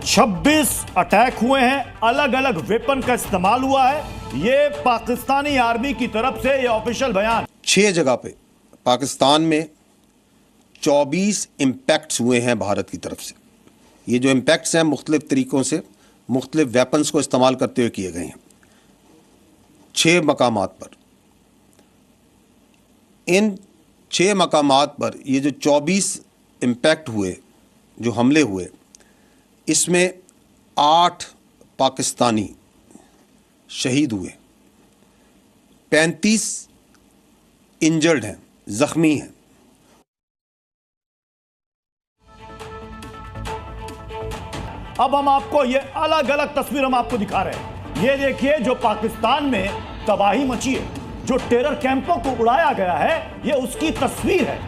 26 attack हुए हैं, अलग अलग वेपन का इस्तेमाल हुआ है। ये पाकिस्तानी आर्मी की तरफ से ये ऑफिशियल बयान। 6 जगह पे पाकिस्तान में 24 इम्पैक्ट्स हुए हैं भारत की तरफ से। ये जो इम्पैक्ट्स हैं मुख्तलिफ तरीक़ों से मुख्तलिफ वेपन्स को इस्तेमाल करते हुए किए गए हैं 6 मकामात पर। इन 6 मकामात पर ये जो 24 इम्पैक्ट हुए, जो हमले हुए, इसमें 8 पाकिस्तानी शहीद हुए, 35 इंजर्ड हैं, ज़ख्मी हैं। अब हम आपको ये अलग अलग तस्वीर हम आपको दिखा रहे हैं। ये देखिए, जो पाकिस्तान में तबाही मची है, जो टेरर कैंपों को उड़ाया गया है, ये उसकी तस्वीर है।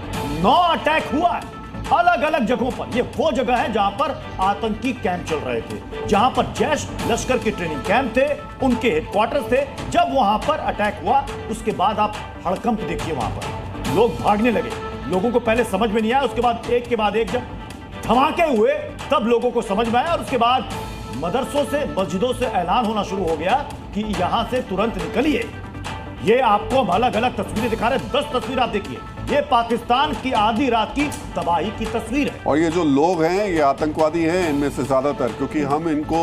9 अटैक हुआ है अलग अलग जगहों पर। ये वो जगह है जहां पर आतंकी कैंप चल रहे थे, जहां पर जैश लश्कर के ट्रेनिंग कैंप थे, उनके हेडक्वार्टर्स थे। जब वहां पर अटैक हुआ, उसके बाद आप हड़कंप देखिए, वहां पर लोग भागने लगे। लोगों को पहले समझ में नहीं आया, उसके बाद एक के बाद एक जब धमाके हुए तब लोगों को समझ में आया, और उसके बाद मदरसों से, मस्जिदों से ऐलान होना शुरू हो गया कि यहां से तुरंत निकलिए। ये आपको हम अलग अलग तस्वीरें दिखा रहे हैं। 10 तस्वीर आप देखिए, ये पाकिस्तान की आधी रात की तबाही की तस्वीर है। और ये जो लोग हैं ये आतंकवादी हैं इनमें से ज्यादातर, क्योंकि हम इनको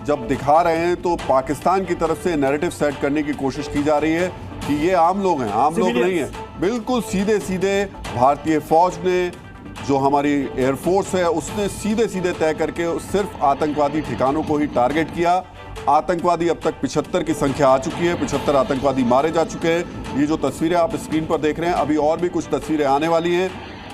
जब दिखा रहे हैं तो पाकिस्तान की तरफ से नैरेटिव सेट करने की कोशिश की जा रही है कि ये आम लोग हैं, आम लोग नहीं है। बिल्कुल सीधे सीधे भारतीय फौज ने, जो हमारी एयरफोर्स है, उसने सीधे सीधे तय करके सिर्फ आतंकवादी ठिकानों को ही टारगेट किया। आतंकवादी अब तक 75 की संख्या आ चुकी है, 75 आतंकवादी मारे जा चुके हैं। ये जो तस्वीरें आप स्क्रीन पर देख रहे हैं, अभी और भी कुछ तस्वीरें आने वाली हैं।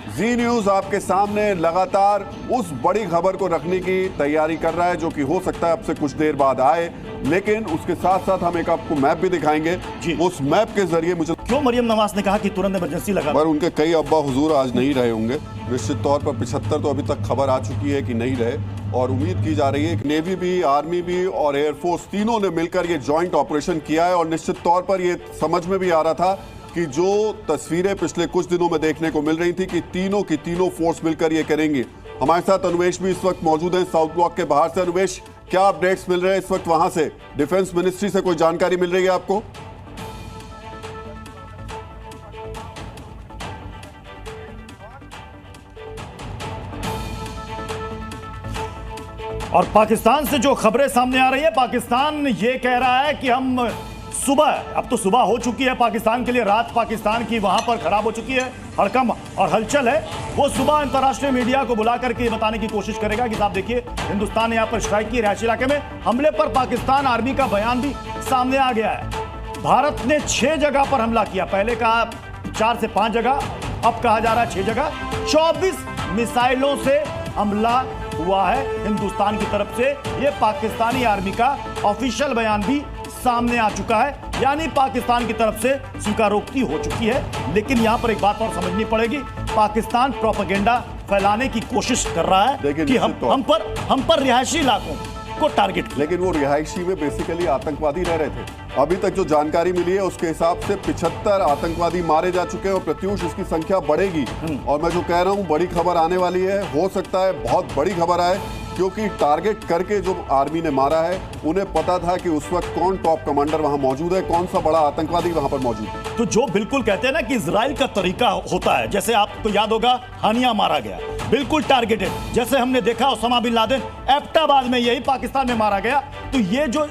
जी न्यूज़ आपके सामने लगातार उस बड़ी खबर को रखने की तैयारी कर रहा है जो कि हो सकता है अब से कुछ देर बाद आए, लेकिन उसके साथ साथ हम एक आपको मैप भी दिखाएंगे। उस मैप के जरिए मुझे क्यों मरियम नवाज ने कहा कि तुरंत इमरजेंसी लगा, पर उनके कई अब्बा हुजूर आज नहीं रहे होंगे। निश्चित तौर पर 75 तो अभी तक खबर आ चुकी है कि नहीं रहे, और उम्मीद की जा रही है कि नेवी भी, आर्मी भी और एयरफोर्स तीनों ने मिलकर ये जॉइंट ऑपरेशन किया है। और निश्चित तौर पर ये समझ में भी आ रहा था कि जो तस्वीरें पिछले कुछ दिनों में देखने को मिल रही थी कि तीनों की तीनों फोर्स मिलकर ये करेंगे। हमारे साथ अनुवेश भी इस वक्त मौजूद है साउथ ब्लॉक के बाहर से। अनुवेश, क्या अपडेट्स मिल रहे हैं इस वक्त वहां से? डिफेंस मिनिस्ट्री से कोई जानकारी मिल रही है आपको? और पाकिस्तान से जो खबरें सामने आ रही है, पाकिस्तान ये कह रहा है कि हम सुबह, अब तो सुबह हो चुकी है पाकिस्तान के लिए, रात पाकिस्तान की वहां पर खराब हो चुकी है, हड़कंप और हलचल है। वो सुबह अंतर्राष्ट्रीय मीडिया को बुला करके बताने की कोशिश करेगा कि साहब देखिए, हिंदुस्तान ने यहाँ पर स्ट्राइक की रिहायशी इलाके में। हमले पर पाकिस्तान आर्मी का बयान भी सामने आ गया है। भारत ने 6 जगह पर हमला किया, पहले कहा 4 से 5 जगह, अब कहा जा रहा है 6 जगह। 24 मिसाइलों से हमला हुआ है हिंदुस्तान की तरफ से। यह पाकिस्तानी आर्मी का ऑफिशियल बयान भी सामने आ चुका है, यानी पाकिस्तान की तरफ से स्वीकारोक्ति हो चुकी है। लेकिन यहां पर एक बात और समझनी पड़ेगी, पाकिस्तान प्रोपेगेंडा फैलाने की कोशिश कर रहा है कि हम पर रिहायशी इलाकों को टारगेट। लेकिन वो रिहायशी में बेसिकली आतंकवादी रह रहे थे। अभी तक जो जानकारी मिली है उसके हिसाब से 75 आतंकवादी मारे जा चुके हैं और प्रत्युष इसकी संख्या बढ़ेगी। और मैं जो कह रहा हूं, बड़ी खबर आने वाली है, हो सकता है बहुत बड़ी खबर आए, क्योंकि टारगेट करके जो आर्मी ने मारा है, उन्हें पता था कि उस वक्त कौन टॉप कमांडर वहां मौजूद है, कौन सा बड़ा आतंकवादी वहां पर मौजूद है। तो जो बिल्कुल कहते हैं ना कि इजराइल का तरीका होता है, जैसे आपको याद होगा हानिया मारा गया, बिल्कुल टारगेटेड, जैसे हमने देखा ओसामा बिन लादेन एबटाबाद में, यही पाकिस्तान में मारा गया। तो ये जो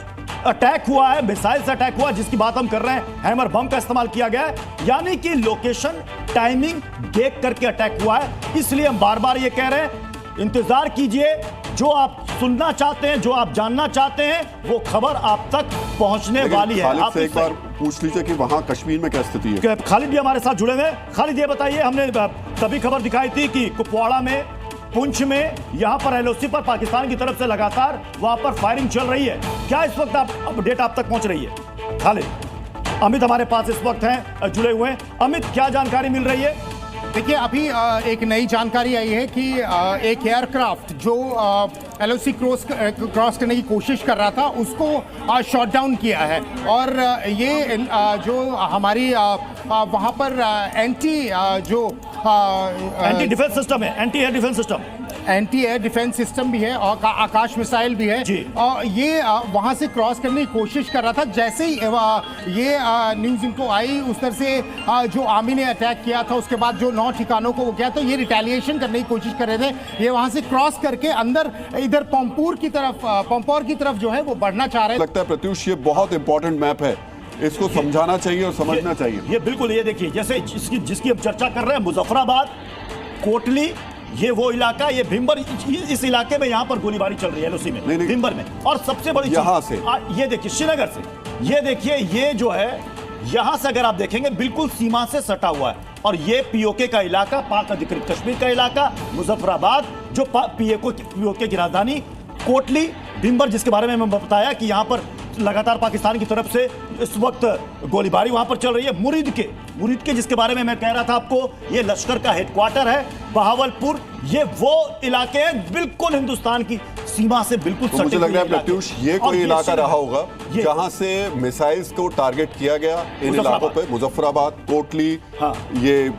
अटैक हुआ है, मिसाइल से अटैक हुआ जिसकी बात हम कर रहे हैं, हैमर बम का इस्तेमाल किया गया है, यानी कि लोकेशन टाइमिंग देख करके अटैक हुआ है। इसलिए हम बार बार ये कह रहे हैं, इंतजार कीजिए, जो आप सुनना चाहते हैं, जो आप जानना चाहते हैं, वो खबर आप तक पहुंचने वाली है। आप एक बार पूछ लीजिए कि वहां कश्मीर में क्या स्थिति है। खालिद भी हमारे साथ जुड़े हुए हैं। खालिद, ये बताइए, हमने तभी खबर दिखाई थी कि कुपवाड़ा में, पुंछ में, यहां पर एलओसी पर पाकिस्तान की तरफ से लगातार वहां पर फायरिंग चल रही है। क्या इस वक्त अपडेट आप तक पहुंच रही है? खालिद, अमित हमारे पास इस वक्त हैं, जुड़े हुए हैं। अमित, क्या जानकारी मिल रही है? देखिए, अभी एक नई जानकारी आई है कि एक एयरक्राफ्ट जो एलओसी क्रॉस करने की कोशिश कर रहा था, उसको शॉट डाउन किया है। और ये जो हमारी वहाँ पर एंटी डिफेंस सिस्टम है, anti air defence system, anti air defence system भी है और आकाश मिसाइल भी है जी। और ये वहां से क्रॉस करने की कोशिश कर रहा था। जैसे ही ये न्यूज़ इनको आई उस तरह से जो आर्मी ने अटैक किया था, उसके बाद जो 9 ठिकानों को वो किया, तो ये रिटेलिएशन करने की कोशिश कर रहे थे। ये वहां से क्रॉस करके अंदर इधर पंपोर की तरफ जो है वो बढ़ना चाह रहे थे। लगता है प्रत्युष ये बहुत इंपॉर्टेंट मैप है, इसको समझाना चाहिए और समझना चाहिए। ये बिल्कुल, ये देखिए जैसे जिसकी हम चर्चा कर रहे हैं, मुजफ्फराबाद, कोटली, ये वो इलाका, ये भिंबर, इस इलाके में यहाँ पर गोलीबारी चल रही है एलओसी में, नहीं। भिंबर में। और सबसे बड़ी चीज यहाँ से ये देखिए श्रीनगर से, ये देखिए ये जो है यहां से अगर आप देखेंगे बिल्कुल सीमा से सटा हुआ है। और ये पीओके का इलाका, पाक अधिकृत कश्मीर का इलाका, मुजफ्फराबाद जो पीओके की राजधानी, कोटली, भिंबर, जिसके बारे में मैं बताया कि यहां पर लगातार पाकिस्तान की तरफ से इस वक्त गोलीबारी वहां पर चल रही है। मुरीद के जिसके बारे में मैं कह रहा था आपको, ये लश्कर का हेडक्वार्टर है, बहावलपुर, ये वो इलाके हैं बिल्कुल हिंदुस्तान की सीमा से बिल्कुल तो मुझे लग रहा है प्रत्युष ये कोई इलाका रहा होगा जहां से मिसाइल्स को टारगेट किया गया इन इलाकों पे, मुजफ्फराबाद, कोटली, हाँ। ये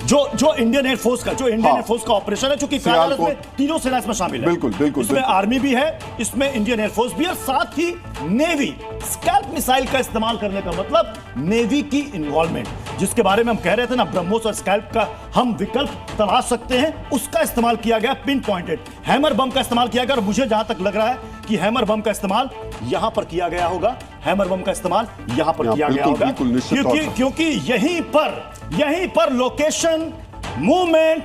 जो इंडियन एयरफोर्स का ऑपरेशन है, चूंकि फिलहाल इसमें तीनों सेना इसमें शामिल है। बिल्कुल इसमें आर्मी भी है, इसमें इंडियन एयरफोर्स भी है, साथ ही नेवी। स्कैल्प मिसाइल का इस्तेमाल करने का मतलब नेवी की इन्वॉल्वमेंट, जिसके बारे में हम कह रहे थे ना, ब्रह्मोस और स्कैल्प का हम विकल्प तलाश सकते हैं, उसका इस्तेमाल किया गया। पिन पॉइंटेड हैमर बम का इस्तेमाल किया गया और मुझे जहां तक लग रहा है कि हैमर बम का इस्तेमाल यहां पर किया गया होगा, हैमर बम का इस्तेमाल यहां पर किया गया होगा, क्योंकि यहीं पर लोकेशन, मूवमेंट,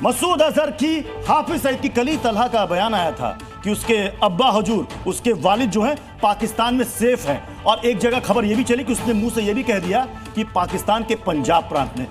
मसूद अजहर की, हाफिज सईद की कली तलहा का बयान आया था कि उसके अब्बा हुजूर, उसके वालिद जो हैं पाकिस्तान में सेफ हैं। और एक जगह खबर यह भी चली कि उसने मुंह से यह भी कह दिया कि पाकिस्तान के पंजाब प्रांत में